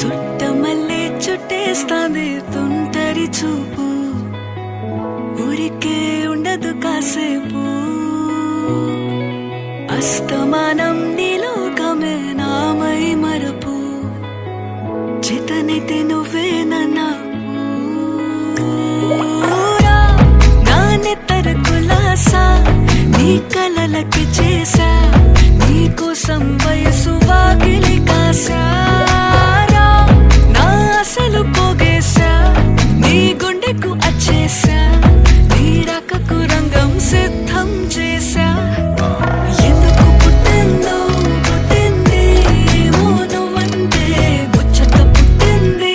చుట్టమల్లే చుట్టేస్తాంది తుంటరి చూపు, ఊరికే ఉండదు కాసేపు. అస్తమానం నీలోకమే నామై మరపు, చేతనైతే నువ్వే నన్నా నానెత్తర కులాసా నీ కలలకి చేసా, నీ కోసం వయసు వాకిలి కాసా. నా అసలు పోగేసా, నీ గుండెకు అచ్చేసా, నీ రాకకు రంగం సిద్ధం చేసా. ఎందుకు పుట్టిందో పుట్టింది, ఏమో నువ్వంటే ముచ్చట పుట్టింది.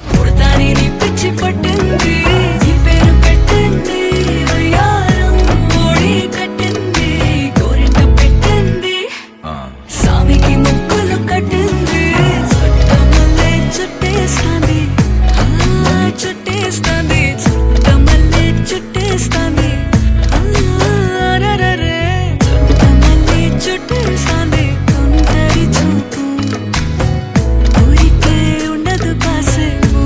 పుడతాని నీ పిచ్చి పట్టింది, నీ పేరు పెట్టింది వయ్యారం ఓడి కట్టింది, గోరింట పెట్టింది, సామికి ముక్కులు కట్టింది. చుట్టమల్లే చుట్టేస్తాంది, చుట్టేస్తాంది, చుట్టమల్లే చుట్టేస్తాంది, రరరే. చుట్టమల్లే చుట్టేస్తాంది తుంటరి చూపు, ఊరికే ఉండదు కాసేపు.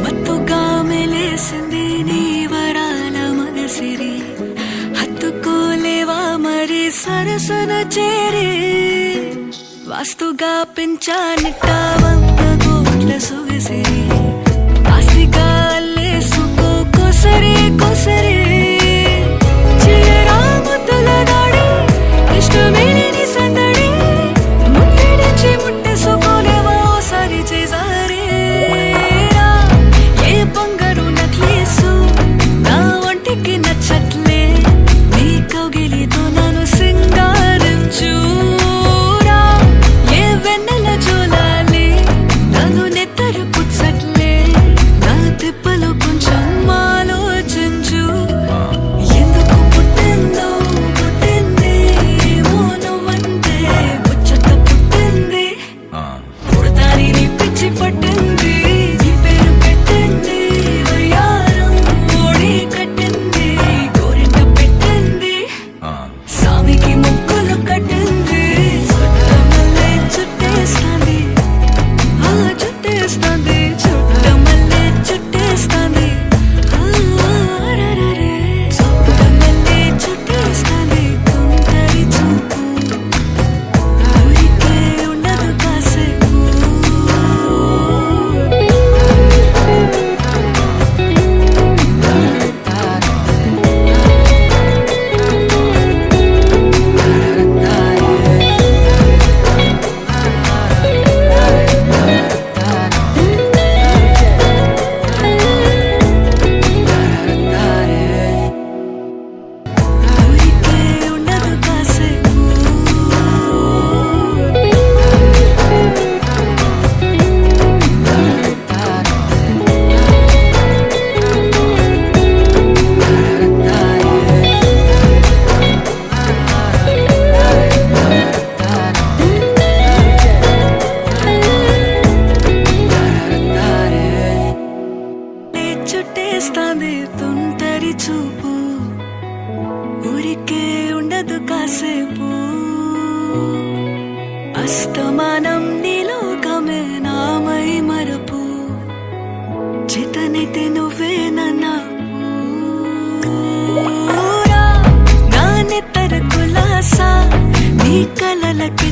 మత్తుగా మెలేసింది నీ వరాల మగసిరి, హత్తుకోలేవా మరి సరసన చేరి. వాస్తుగా పెంచానిట్ట 100 కోట్ల సొగసిరి, ఆస్తిగా అల్లేసుకో కొసరి కొసరి. చేయరా ముద్దుల దాడి, ఇష్టమేలేని సందడి, ముట్టడించి ముట్టేసుకోలేవా ఓసారి చేసారి. ఏ బంగారు నక్లీసు నా ఒంటికి నచ్చట్లే, నీ కౌగిలితో నన్ను సింగారించురా. ఏ వెన్నెల జోలాలి నన్ను నెత్తరు పుచ్చట్లే, నా తిప్పలు కొంచెం ఆలోచించు. ఎందుకు పుట్టిందో పుట్టింది, ఏమో నువ్వంటే ముచ్చట పుట్టింది. పుడతాని నీ పిచ్చి పట్టింది, నీ పేరు పెట్టింది వయ్యారం ఓడి కట్టింది, గోరింట పెట్టింది, సామికి ముక్కులు కట్టింది. చుట్టమల్లే చుట్టేస్తాంది, చుట్టేస్తాంది, చుట్టమల్లే చుట్టేస్తాంది, రరరే. చుట్టమల్లే చుట్టేస్తాంది తుంటరి చూపు, ఊరికే ఉండదు కాసేపు. ఊరికే ఉండదు కాసేపు. చుట్టేస్తాంది తుంటరి చూపు, ఊరికే ఉండదు కాసేపు. అస్తమానం నీలోకమే నామై మరపు, చేతనైతే నువ్వే నన్నా నానెత్తర కులాసా నీ కలలకి